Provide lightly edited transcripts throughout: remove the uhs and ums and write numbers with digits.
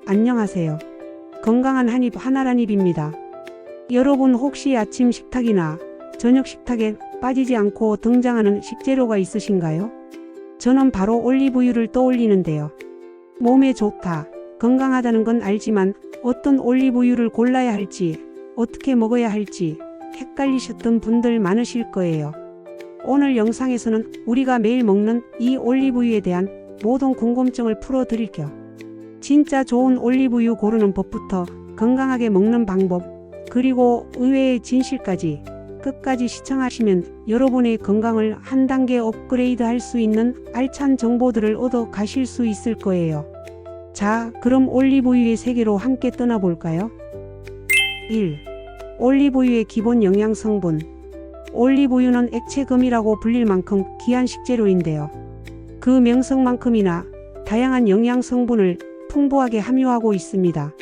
안녕하세요. 건강한 한입 하나란입입니다. 여러분 혹시 아침 식탁이나 저녁 식탁에 빠지지 않고 등장하는 식재료가 있으신가요? 저는 바로 올리브유를 떠올리는데요. 몸에 좋다, 건강하다는 건 알지만 어떤 올리브유를 골라야 할지, 어떻게 먹어야 할지 헷갈리셨던 분들 많으실 거예요. 오늘 영상에서는 우리가 매일 먹는 이 올리브유에 대한 모든 궁금증을 풀어드릴 겸 진짜 좋은 올리브유 고르는 법부터 건강하게 먹는 방법, 그리고 의외의 진실까지 끝까지 시청하시면 여러분의 건강을 한 단계 업그레이드 할 수 있는 알찬 정보들을 얻어 가실 수 있을 거예요. 자, 그럼 올리브유의 세계로 함께 떠나볼까요? 1. 올리브유의 기본 영양 성분. 올리브유는 액체금이라고 불릴 만큼 귀한 식재료인데요. 그 명성만큼이나 다양한 영양 성분을 풍부하게 함유하고 있습니다.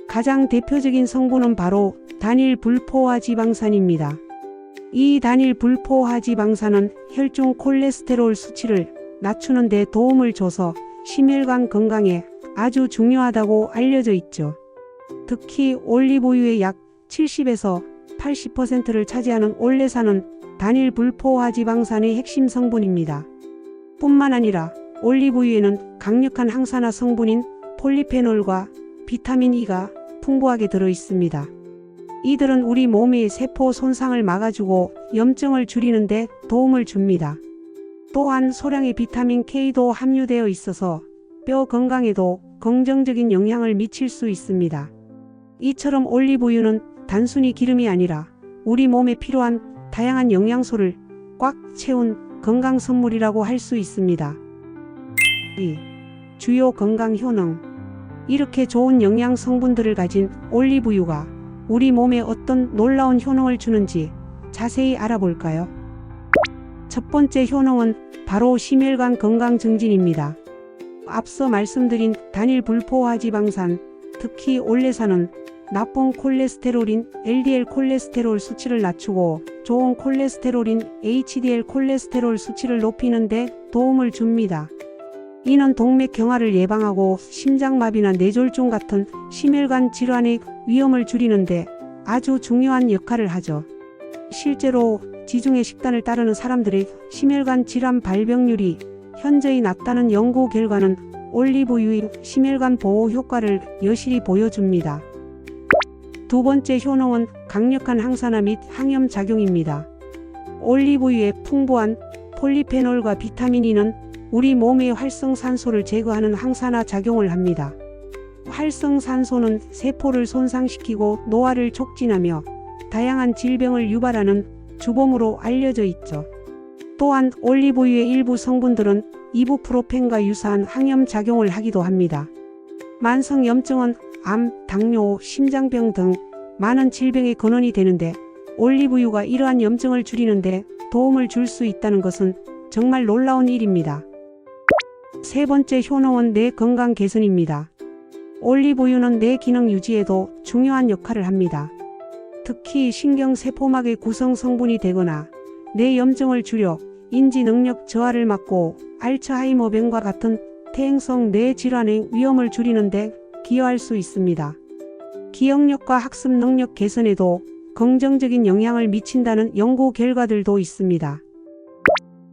가장 대표적인 성분은 바로 단일 불포화 지방산입니다. 이 단일 불포화 지방산은 혈중 콜레스테롤 수치를 낮추는 데 도움을 줘서 심혈관 건강에 아주 중요하다고 알려져 있죠. 특히 올리브유의 약 70에서 80%를 차지하는 올레산은 단일 불포화 지방산의 핵심 성분입니다. 뿐만 아니라 올리브유에는 강력한 항산화 성분인 폴리페놀과 비타민 E가 풍부하게 들어 있습니다. 이들은 우리 몸의 세포 손상을 막아주고 염증을 줄이는 데 도움을 줍니다. 또한 소량의 비타민 K도 함유되어 있어서 뼈 건강에도 긍정적인 영향을 미칠 수 있습니다. 이처럼 올리브유는 단순히 기름이 아니라 우리 몸에 필요한 다양한 영양소를 꽉 채운 건강 선물이라고 할 수 있습니다. 2. 주요 건강 효능. 이렇게 좋은 영양 성분들을 가진 올리브유가 우리 몸에 어떤 놀라운 효능을 주는지 자세히 알아볼까요? 첫 번째 효능은 바로 심혈관 건강 증진입니다. 앞서 말씀드린 단일 불포화 지방산, 특히 올레산은 나쁜 콜레스테롤인 LDL 콜레스테롤 수치를 낮추고 좋은 콜레스테롤인 HDL 콜레스테롤 수치를 높이는 데 도움을 줍니다. 이는 동맥경화를 예방하고 심장마비나 뇌졸중 같은 심혈관 질환의 위험을 줄이는 데 아주 중요한 역할을 하죠. 실제로 지중해 식단을 따르는 사람들의 심혈관 질환 발병률이 현저히 낮다는 연구 결과는 올리브유의 심혈관 보호 효과를 여실히 보여줍니다. 두 번째 효능은 강력한 항산화 및 항염 작용입니다. 올리브유의 풍부한 폴리페놀과 비타민 E는 우리 몸의 활성산소를 제거하는 항산화 작용을 합니다. 활성산소는 세포를 손상시키고 노화를 촉진하며 다양한 질병을 유발하는 주범으로 알려져 있죠. 또한 올리브유의 일부 성분들은 이부프로펜과 유사한 항염 작용을 하기도 합니다. 만성 염증은 암, 당뇨, 심장병 등 많은 질병의 근원이 되는데 올리브유가 이러한 염증을 줄이는데 도움을 줄 수 있다는 것은 정말 놀라운 일입니다. 세 번째 효능은 뇌 건강 개선입니다. 올리브유는 뇌 기능 유지에도 중요한 역할을 합니다. 특히 신경세포막의 구성 성분이 되거나 뇌 염증을 줄여 인지 능력 저하를 막고 알츠하이머병과 같은 퇴행성 뇌 질환의 위험을 줄이는 데 기여할 수 있습니다. 기억력과 학습 능력 개선에도 긍정적인 영향을 미친다는 연구 결과들도 있습니다.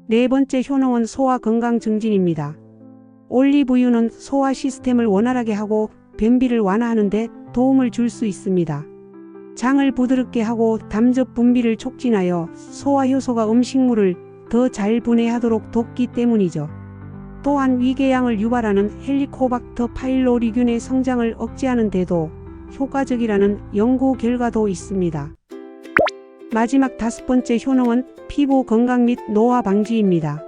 네 번째 효능은 소화 건강 증진입니다. 올리브유는 소화 시스템을 원활하게 하고 변비를 완화하는 데 도움을 줄 수 있습니다. 장을 부드럽게 하고 담즙 분비를 촉진하여 소화 효소가 음식물을 더 잘 분해하도록 돕기 때문이죠. 또한 위궤양을 유발하는 헬리코박터 파일로리균의 성장을 억제하는 데도 효과적이라는 연구 결과도 있습니다. 마지막 다섯 번째 효능은 피부 건강 및 노화 방지입니다.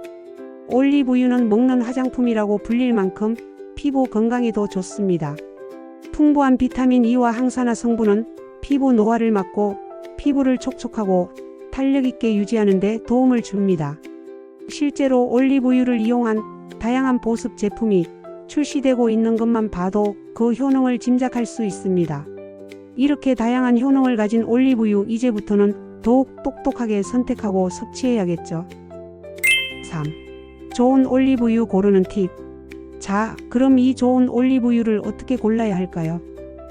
올리브유는 먹는 화장품이라고 불릴 만큼 피부 건강에도 좋습니다. 풍부한 비타민 E와 항산화 성분은 피부 노화를 막고 피부를 촉촉하고 탄력 있게 유지하는 데 도움을 줍니다. 실제로 올리브유를 이용한 다양한 보습 제품이 출시되고 있는 것만 봐도 그 효능을 짐작할 수 있습니다. 이렇게 다양한 효능을 가진 올리브유, 이제부터는 더욱 똑똑하게 선택하고 섭취해야겠죠. 3. 좋은 올리브유 고르는 팁. 자, 그럼 이 좋은 올리브유를 어떻게 골라야 할까요?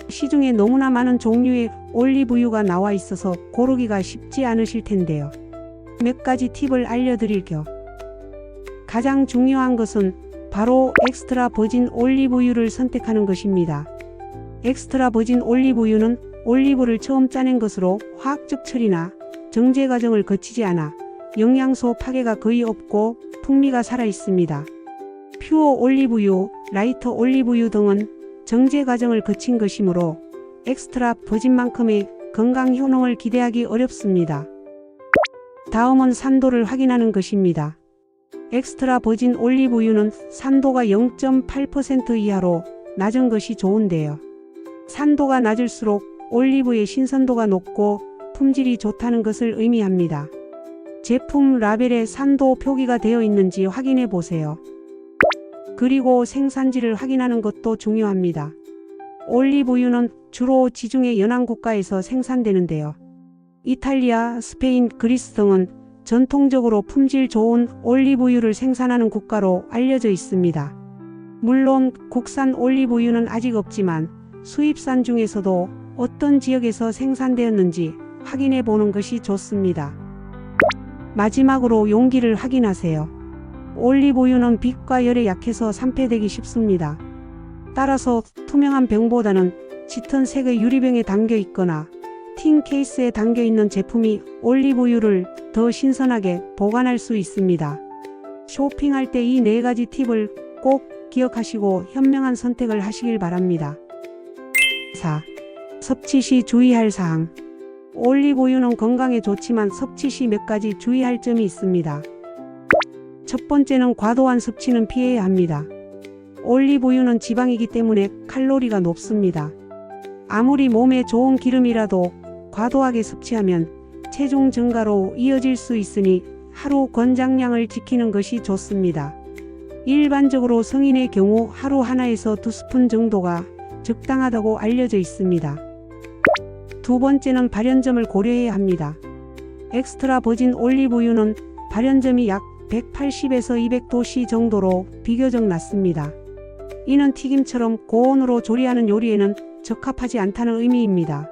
시중에 너무나 많은 종류의 올리브유가 나와 있어서 고르기가 쉽지 않으실 텐데요. 몇 가지 팁을 알려드릴 겸 가장 중요한 것은 바로 엑스트라 버진 올리브유를 선택하는 것입니다. 엑스트라 버진 올리브유는 올리브를 처음 짜낸 것으로 화학적 처리나 정제 과정을 거치지 않아 영양소 파괴가 거의 없고 풍미가 살아 있습니다. 퓨어 올리브유, 라이터 올리브유 등은 정제 과정을 거친 것이므로 엑스트라 버진만큼의 건강 효능을 기대하기 어렵습니다. 다음은 산도를 확인하는 것입니다. 엑스트라 버진 올리브유는 산도가 0.8% 이하로 낮은 것이 좋은데요. 산도가 낮을수록 올리브의 신선도가 높고 품질이 좋다는 것을 의미합니다. 제품 라벨에 산도 표기가 되어 있는지 확인해 보세요. 그리고 생산지를 확인하는 것도 중요합니다. 올리브유는 주로 지중해 연안 국가에서 생산되는데요. 이탈리아, 스페인, 그리스 등은 전통적으로 품질 좋은 올리브유를 생산하는 국가로 알려져 있습니다. 물론 국산 올리브유는 아직 없지만 수입산 중에서도 어떤 지역에서 생산되었는지 확인해 보는 것이 좋습니다. 마지막으로 용기를 확인하세요. 올리브유는 빛과 열에 약해서 산패되기 쉽습니다. 따라서 투명한 병보다는 짙은 색의 유리병에 담겨 있거나 틴 케이스에 담겨 있는 제품이 올리브유를 더 신선하게 보관할 수 있습니다. 쇼핑할 때 이 4가지 팁을 꼭 기억하시고 현명한 선택을 하시길 바랍니다. 4. 섭취 시 주의할 사항. 올리브유는 건강에 좋지만 섭취 시 몇 가지 주의할 점이 있습니다. 첫 번째는 과도한 섭취는 피해야 합니다. 올리브유는 지방이기 때문에 칼로리가 높습니다. 아무리 몸에 좋은 기름이라도 과도하게 섭취하면 체중 증가로 이어질 수 있으니 하루 권장량을 지키는 것이 좋습니다. 일반적으로 성인의 경우 하루 하나에서 2스푼 정도가 적당하다고 알려져 있습니다. 두 번째는 발연점을 고려해야 합니다. 엑스트라 버진 올리브유는 발연점이 약 180에서 200도씨 정도로 비교적 낮습니다. 이는 튀김처럼 고온으로 조리하는 요리에는 적합하지 않다는 의미입니다.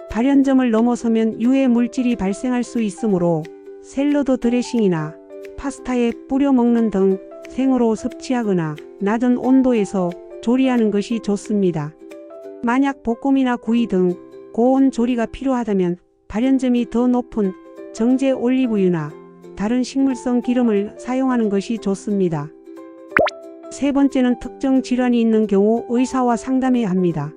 발연점을 넘어서면 유해 물질이 발생할 수 있으므로 샐러드 드레싱이나 파스타에 뿌려 먹는 등 생으로 섭취하거나 낮은 온도에서 조리하는 것이 좋습니다. 만약 볶음이나 구이 등 고온 조리가 필요하다면 발연점이 더 높은 정제 올리브유나 다른 식물성 기름을 사용하는 것이 좋습니다. 세 번째는 특정 질환이 있는 경우 의사와 상담해야 합니다.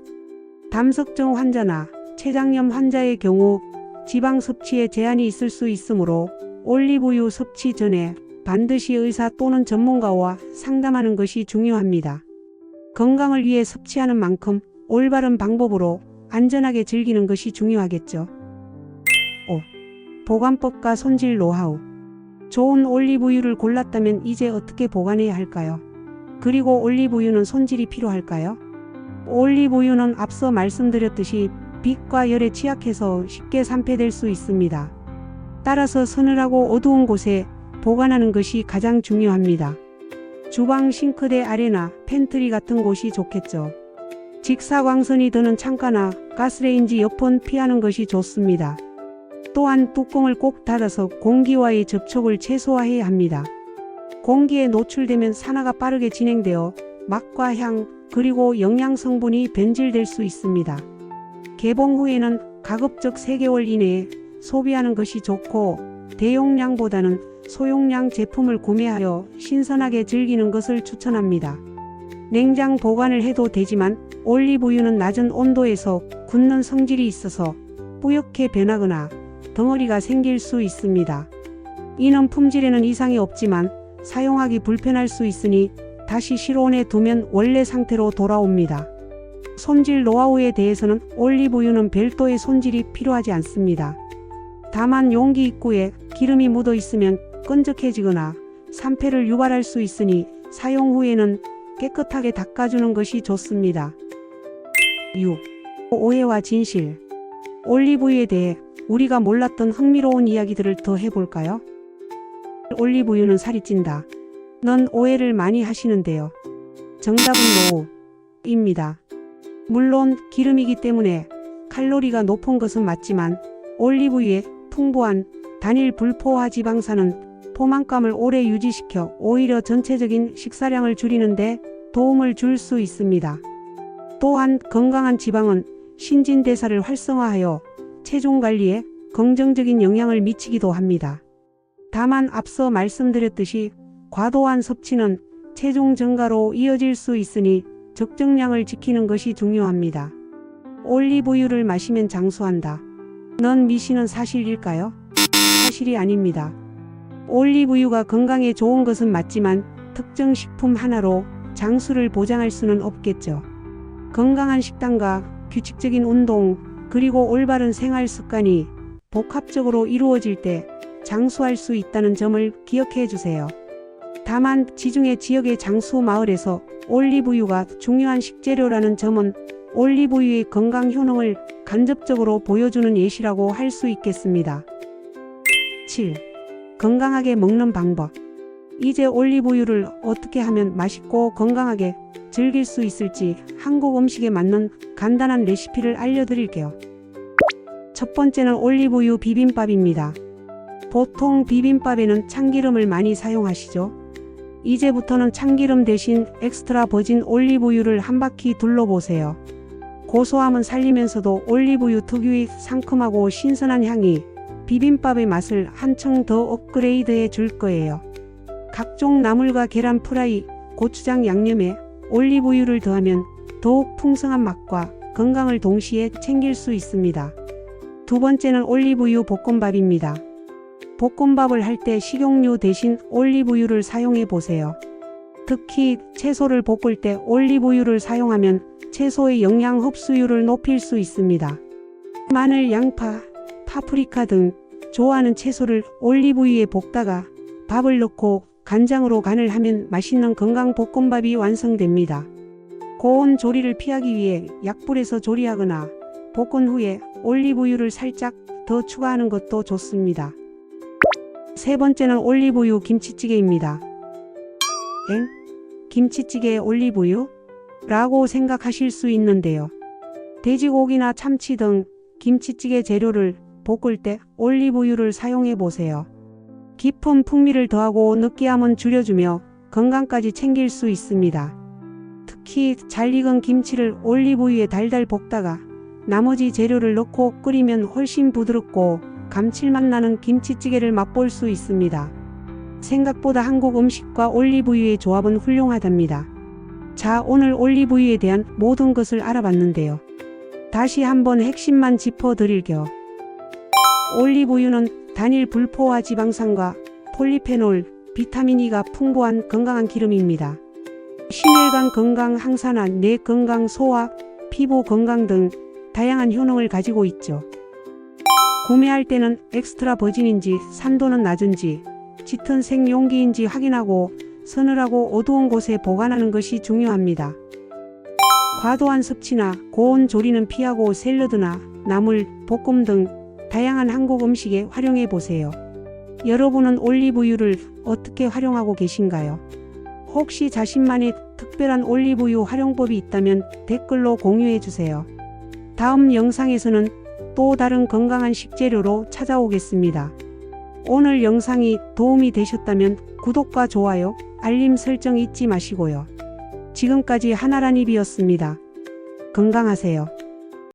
담석증 환자나 췌장염 환자의 경우 지방 섭취에 제한이 있을 수 있으므로 올리브유 섭취 전에 반드시 의사 또는 전문가와 상담하는 것이 중요합니다. 건강을 위해 섭취하는 만큼 올바른 방법으로 안전하게 즐기는 것이 중요하겠죠. 5. 보관법과 손질 노하우. 좋은 올리브유를 골랐다면 이제 어떻게 보관해야 할까요? 그리고 올리브유는 손질이 필요할까요? 올리브유는 앞서 말씀드렸듯이 빛과 열에 취약해서 쉽게 산패될 수 있습니다. 따라서 서늘하고 어두운 곳에 보관하는 것이 가장 중요합니다. 주방 싱크대 아래나 팬트리 같은 곳이 좋겠죠. 직사광선이 드는 창가나 가스레인지 옆은 피하는 것이 좋습니다. 또한 뚜껑을 꼭 닫아서 공기와의 접촉을 최소화해야 합니다. 공기에 노출되면 산화가 빠르게 진행되어 맛과 향 그리고 영양 성분이 변질될 수 있습니다. 개봉 후에는 가급적 3개월 이내에 소비하는 것이 좋고 대용량보다는 소용량 제품을 구매하여 신선하게 즐기는 것을 추천합니다. 냉장 보관을 해도 되지만 올리브유는 낮은 온도에서 굳는 성질이 있어서 뿌옇게 변하거나 덩어리가 생길 수 있습니다. 이는 품질에는 이상이 없지만 사용하기 불편할 수 있으니 다시 실온에 두면 원래 상태로 돌아옵니다. 손질 노하우에 대해서는 올리브유는 별도의 손질이 필요하지 않습니다. 다만 용기 입구에 기름이 묻어 있으면 끈적해지거나 산패를 유발할 수 있으니 사용 후에는 깨끗하게 닦아주는 것이 좋습니다. 6. 오해와 진실. 올리브유에 대해 우리가 몰랐던 흥미로운 이야기들을 더 해볼까요? 올리브유는 살이 찐다. 는 오해를 많이 하시는데요. 정답은 노입니다. 물론 기름이기 때문에 칼로리가 높은 것은 맞지만 올리브유의 풍부한 단일 불포화 지방산은 포만감을 오래 유지시켜 오히려 전체적인 식사량을 줄이는 데 도움을 줄 수 있습니다. 또한 건강한 지방은 신진대사를 활성화하여 체중 관리에 긍정적인 영향을 미치기도 합니다. 다만 앞서 말씀드렸듯이 과도한 섭취는 체중 증가로 이어질 수 있으니 적정량을 지키는 것이 중요합니다. 올리브유를 마시면 장수한다. 넌 미신은 사실일까요? 사실이 아닙니다. 올리브유가 건강에 좋은 것은 맞지만 특정 식품 하나로 장수를 보장할 수는 없겠죠. 건강한 식단과 규칙적인 운동, 그리고 올바른 생활 습관이 복합적으로 이루어질 때 장수할 수 있다는 점을 기억해 주세요. 다만 지중해 지역의 장수 마을에서 올리브유가 중요한 식재료라는 점은 올리브유의 건강 효능을 간접적으로 보여주는 예시라고 할 수 있겠습니다. 7. 건강하게 먹는 방법. 이제 올리브유를 어떻게 하면 맛있고 건강하게 즐길 수 있을지 한국 음식에 맞는 간단한 레시피를 알려드릴게요. 첫 번째는 올리브유 비빔밥입니다. 보통 비빔밥에는 참기름을 많이 사용하시죠? 이제부터는 참기름 대신 엑스트라 버진 올리브유를 한 바퀴 둘러보세요. 고소함은 살리면서도 올리브유 특유의 상큼하고 신선한 향이 비빔밥의 맛을 한층 더 업그레이드해 줄 거예요. 각종 나물과 계란 프라이, 고추장 양념에 올리브유를 더하면 더욱 풍성한 맛과 건강을 동시에 챙길 수 있습니다. 두 번째는 올리브유 볶음밥입니다. 볶음밥을 할 때 식용유 대신 올리브유를 사용해 보세요. 특히 채소를 볶을 때 올리브유를 사용하면 채소의 영양 흡수율을 높일 수 있습니다. 마늘, 양파, 파프리카 등 좋아하는 채소를 올리브유에 볶다가 밥을 넣고 간장으로 간을 하면 맛있는 건강 볶음밥이 완성됩니다. 고온 조리를 피하기 위해 약불에서 조리하거나 볶은 후에 올리브유를 살짝 더 추가하는 것도 좋습니다. 세 번째는 올리브유 김치찌개입니다. 김치찌개에 올리브유? 라고 생각하실 수 있는데요. 돼지고기나 참치 등 김치찌개 재료를 볶을 때 올리브유를 사용해 보세요. 깊은 풍미를 더하고 느끼함은 줄여주며 건강까지 챙길 수 있습니다. 특히 잘 익은 김치를 올리브유에 달달 볶다가 나머지 재료를 넣고 끓이면 훨씬 부드럽고 감칠맛 나는 김치찌개를 맛볼 수 있습니다. 생각보다 한국 음식과 올리브유의 조합은 훌륭하답니다. 자, 오늘 올리브유에 대한 모든 것을 알아봤는데요. 다시 한번 핵심만 짚어드릴게요. 올리브유는 단일 불포화 지방산과 폴리페놀, 비타민 E가 풍부한 건강한 기름입니다. 심혈관 건강 항산화, 뇌 건강, 소화, 피부 건강 등 다양한 효능을 가지고 있죠. 구매할 때는 엑스트라 버진인지 산도는 낮은지 짙은 색 용기인지 확인하고 서늘하고 어두운 곳에 보관하는 것이 중요합니다. 과도한 섭취나 고온 조리는 피하고 샐러드나 나물, 볶음 등 다양한 한국 음식에 활용해 보세요. 여러분은 올리브유를 어떻게 활용하고 계신가요? 혹시 자신만의 특별한 올리브유 활용법이 있다면 댓글로 공유해 주세요. 다음 영상에서는 또 다른 건강한 식재료로 찾아오겠습니다. 오늘 영상이 도움이 되셨다면 구독과 좋아요, 알림 설정 잊지 마시고요. 지금까지 하나란입이었습니다. 건강하세요.